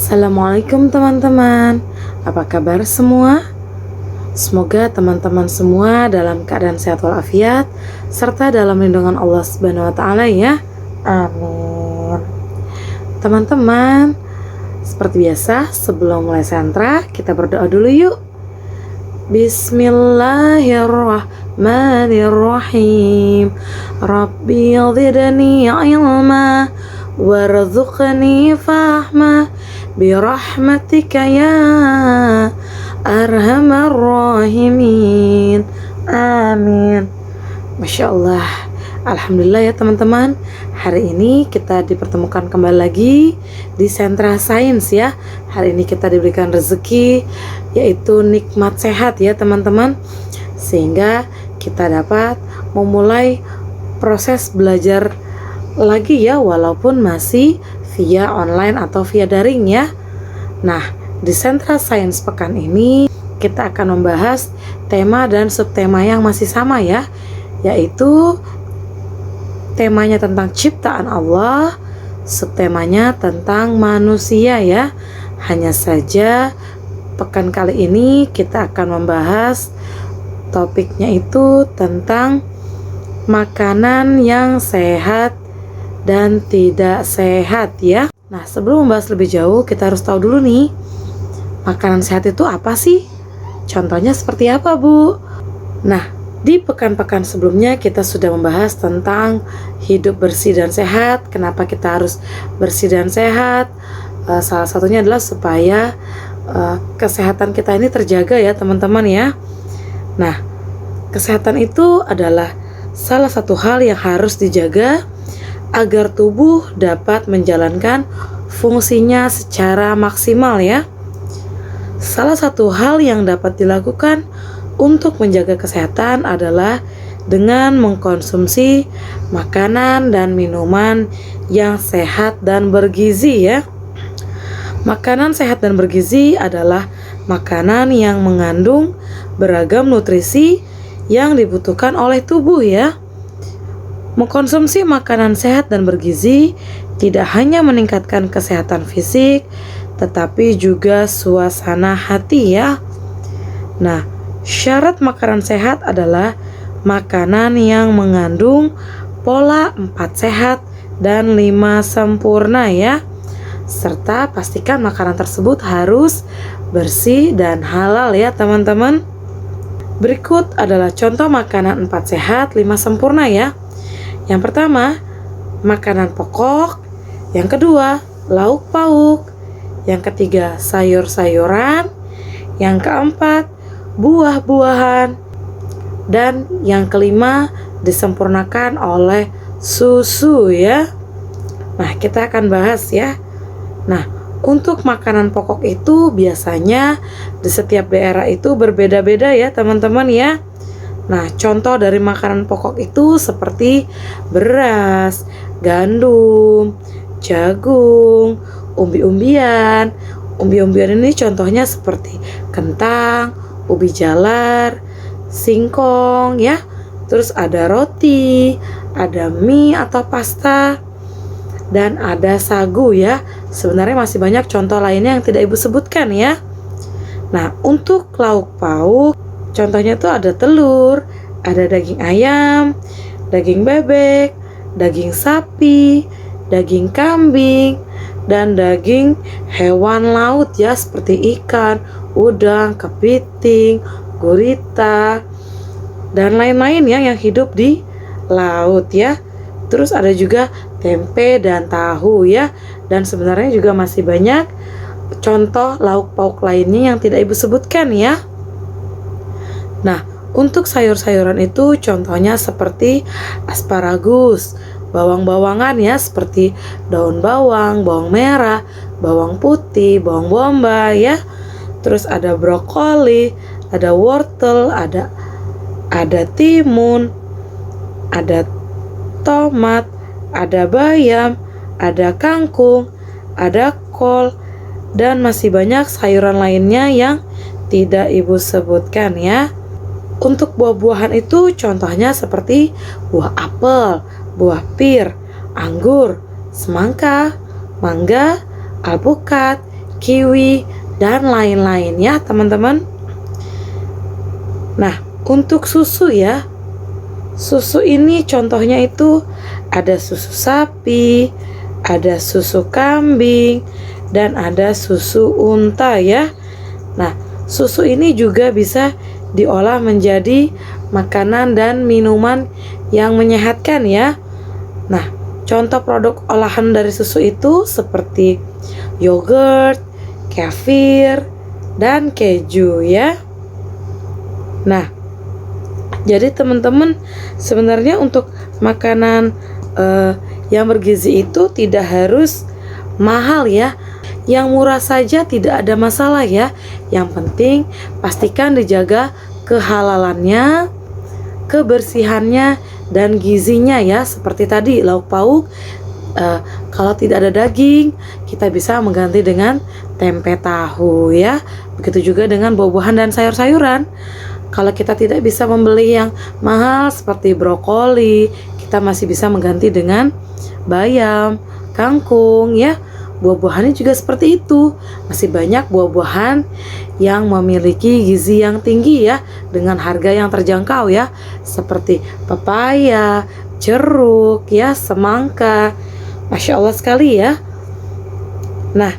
Assalamualaikum teman-teman. Apa kabar semua? Semoga teman-teman semua dalam keadaan sehat walafiat serta dalam lindungan Allah Subhanahu wa taala ya. Amin. Teman-teman, seperti biasa sebelum mulai sentra kita berdoa dulu yuk. Bismillahirrahmanirrahim. Rabbi zidni ilma warzuqni fahma birahmatika ya arhamar rahimin. Amin. Masya Allah. Alhamdulillah ya teman-teman. Hari ini kita dipertemukan kembali lagi di Sentra Sains ya. Hari ini kita diberikan rezeki, yaitu nikmat sehat ya teman-teman, sehingga kita dapat memulai proses belajar lagi ya, walaupun masih via online atau via daring ya. Nah, di Sentra Sains pekan ini kita akan membahas tema dan subtema yang masih sama ya, yaitu temanya tentang ciptaan Allah, subtemanya tentang manusia ya. Hanya saja pekan kali ini kita akan membahas topiknya itu tentang makanan yang sehat dan tidak sehat ya. Nah, sebelum membahas lebih jauh, kita harus tahu dulu nih, makanan sehat itu apa sih? Contohnya seperti apa, Bu? Nah, di pekan-pekan sebelumnya kita sudah membahas tentang hidup bersih dan sehat. Kenapa kita harus bersih dan sehat? Salah satunya adalah supaya kesehatan kita ini terjaga ya teman-teman ya. Nah, kesehatan itu adalah salah satu hal yang harus dijaga agar tubuh dapat menjalankan fungsinya secara maksimal ya. Salah satu hal yang dapat dilakukan untuk menjaga kesehatan adalah dengan mengkonsumsi makanan dan minuman yang sehat dan bergizi ya. Makanan sehat dan bergizi adalah makanan yang mengandung beragam nutrisi yang dibutuhkan oleh tubuh ya. Mengkonsumsi makanan sehat dan bergizi tidak hanya meningkatkan kesehatan fisik, tetapi juga suasana hati ya. Nah, syarat makanan sehat adalah makanan yang mengandung pola 4 sehat dan 5 sempurna ya. Serta pastikan makanan tersebut harus bersih dan halal ya teman-teman. Berikut adalah contoh makanan 4 sehat 5 sempurna ya. Yang pertama, makanan pokok. Yang kedua, lauk pauk. Yang ketiga, sayur-sayuran. Yang keempat, buah-buahan. Dan yang kelima, disempurnakan oleh susu ya. Nah, kita akan bahas ya. Nah, untuk makanan pokok itu biasanya di setiap daerah itu berbeda-beda ya teman-teman ya. Nah, contoh dari makanan pokok itu seperti beras, gandum, jagung, umbi-umbian. Umbi-umbian ini contohnya seperti kentang, ubi jalar, singkong ya. Terus ada roti, ada mie atau pasta, dan ada sagu ya. Sebenarnya masih banyak contoh lainnya yang tidak Ibu sebutkan ya. Nah, untuk lauk pauk, contohnya tuh ada telur, ada daging ayam, daging bebek, daging sapi, daging kambing, dan daging hewan laut ya, seperti ikan, udang, kepiting, gurita, dan lain-lain ya yang hidup di laut ya. Terus ada juga tempe dan tahu ya. Dan sebenarnya juga masih banyak contoh lauk pauk lainnya yang tidak Ibu sebutkan ya. Nah, untuk sayur-sayuran itu contohnya seperti asparagus, bawang-bawangan ya, seperti daun bawang, bawang merah, bawang putih, bawang bombay ya. Terus ada brokoli, ada wortel, ada timun, ada tomat, ada bayam, ada kangkung, ada kol, dan masih banyak sayuran lainnya yang tidak Ibu sebutkan ya. Untuk buah-buahan itu contohnya seperti buah apel, buah pir, anggur, semangka, mangga, alpukat, kiwi, dan lain-lain ya teman-teman. Nah, untuk susu ya, susu ini contohnya itu ada susu sapi, ada susu kambing, dan ada susu unta ya. Nah, susu ini juga bisa diolah menjadi makanan dan minuman yang menyehatkan ya. Nah, contoh produk olahan dari susu itu seperti yogurt, kefir, dan keju ya. Nah, jadi teman-teman, sebenarnya untuk makanan yang bergizi itu tidak harus mahal ya. Yang murah saja tidak ada masalah ya. Yang penting pastikan dijaga kehalalannya, kebersihannya, dan gizinya ya. Seperti tadi lauk pauk, kalau tidak ada daging, kita bisa mengganti dengan tempe tahu ya. Begitu juga dengan buah-buahan dan sayur-sayuran. Kalau kita tidak bisa membeli yang mahal seperti brokoli, kita masih bisa mengganti dengan bayam, kangkung ya. Buah-buahannya juga seperti itu. Masih banyak buah-buahan yang memiliki gizi yang tinggi ya, dengan harga yang terjangkau ya, seperti pepaya, jeruk ya, semangka. Masya Allah sekali ya. Nah,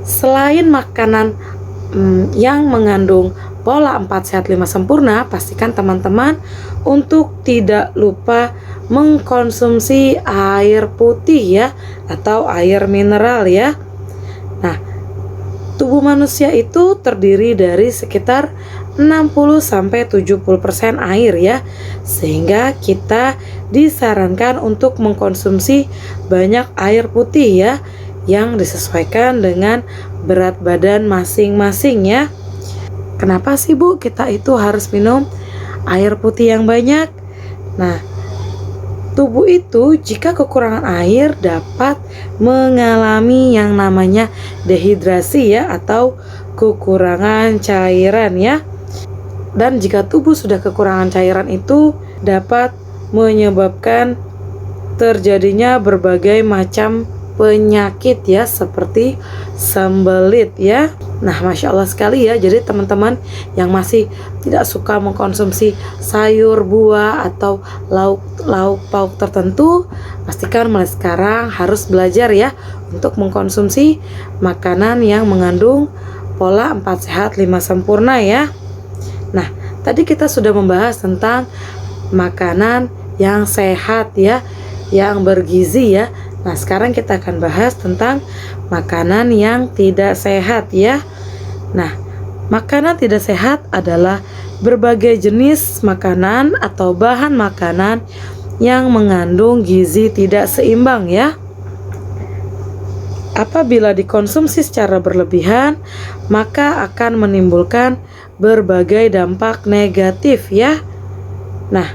selain makanan yang mengandung pola 4 sehat 5 sempurna, pastikan teman-teman untuk tidak lupa mengkonsumsi air putih ya, atau air mineral ya. Nah, tubuh manusia itu terdiri dari sekitar 60-70% air ya, sehingga kita disarankan untuk mengkonsumsi banyak air putih ya, yang disesuaikan dengan berat badan masing-masing ya. Kenapa sih Bu kita itu harus minum air putih yang banyak? Nah, tubuh itu jika kekurangan air dapat mengalami yang namanya dehidrasi ya, atau kekurangan cairan ya. Dan jika tubuh sudah kekurangan cairan itu dapat menyebabkan terjadinya berbagai macam penyakit ya, seperti sembelit ya. Nah, Masya Allah sekali ya. Jadi teman-teman yang masih tidak suka mengkonsumsi sayur, buah, atau lauk pauk tertentu, pastikan mulai sekarang harus belajar ya untuk mengkonsumsi makanan yang mengandung pola 4 sehat 5 sempurna ya. Nah, tadi kita sudah membahas tentang makanan yang sehat ya, yang bergizi ya. Nah, sekarang kita akan bahas tentang makanan yang tidak sehat ya. Nah, makanan tidak sehat adalah berbagai jenis makanan atau bahan makanan yang mengandung gizi tidak seimbang ya. Apabila dikonsumsi secara berlebihan, maka akan menimbulkan berbagai dampak negatif ya. Nah,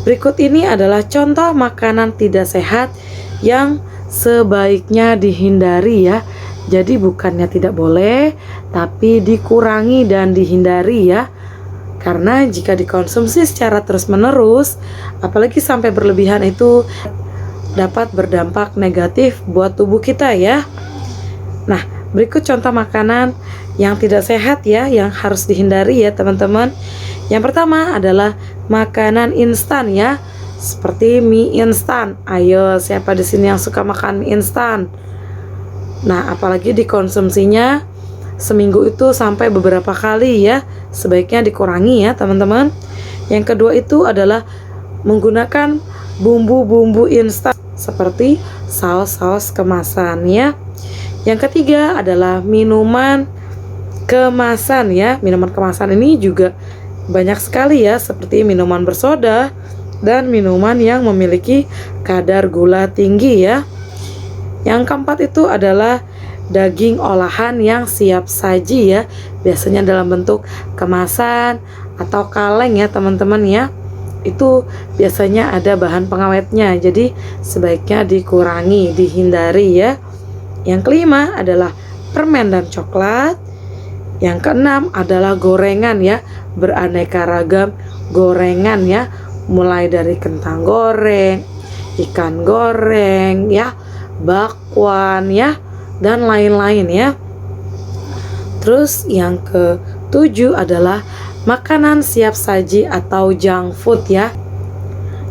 berikut ini adalah contoh makanan tidak sehat yang sebaiknya dihindari ya. Jadi bukannya tidak boleh, tapi dikurangi dan dihindari ya. Karena jika dikonsumsi secara terus-menerus, apalagi sampai berlebihan, itu dapat berdampak negatif buat tubuh kita ya. Nah, berikut contoh makanan yang tidak sehat ya, yang harus dihindari ya teman-teman. Yang pertama adalah makanan instan ya, seperti mie instan. Ayo, siapa di sini yang suka makan mie instan? Nah, apalagi dikonsumsinya seminggu itu sampai beberapa kali ya, sebaiknya dikurangi ya teman-teman. Yang kedua itu adalah menggunakan bumbu-bumbu instan seperti saus-saus kemasan ya. Yang ketiga adalah minuman kemasan ya. Minuman kemasan ini juga banyak sekali ya, seperti minuman bersoda dan minuman yang memiliki kadar gula tinggi ya. Yang keempat itu adalah daging olahan yang siap saji ya, biasanya dalam bentuk kemasan atau kaleng ya teman-teman ya. Itu biasanya ada bahan pengawetnya, jadi sebaiknya dikurangi, dihindari ya. Yang kelima adalah permen dan coklat. Yang keenam adalah gorengan ya, beraneka ragam gorengan ya, mulai dari kentang goreng, ikan goreng ya, bakwan ya, dan lain-lain ya. Terus yang ke-7 adalah makanan siap saji atau junk food ya.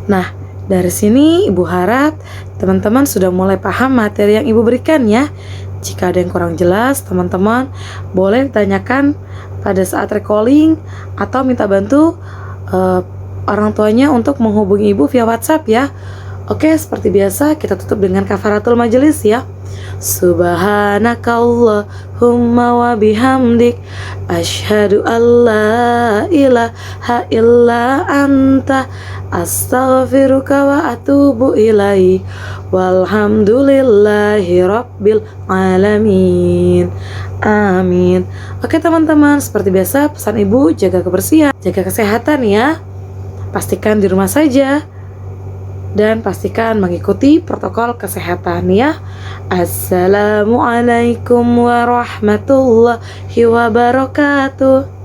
Nah, dari sini Ibu harap teman-teman sudah mulai paham materi yang Ibu berikan ya. Jika ada yang kurang jelas, teman-teman boleh ditanyakan pada saat recalling atau minta bantu orang tuanya untuk menghubungi Ibu via WhatsApp ya. Oke, seperti biasa kita tutup dengan kafaratul majelis ya. Subhanakallahumma wa bihamdik asyhadu alla ilaha illa anta astaghfiruka wa atubu ilaih walhamdulillahi rabbil alamin. Amin. Oke teman-teman, seperti biasa pesan Ibu, jaga kebersihan, jaga kesehatan ya. Pastikan di rumah saja dan pastikan mengikuti protokol kesehatan ya. Assalamualaikum warahmatullahi wabarakatuh.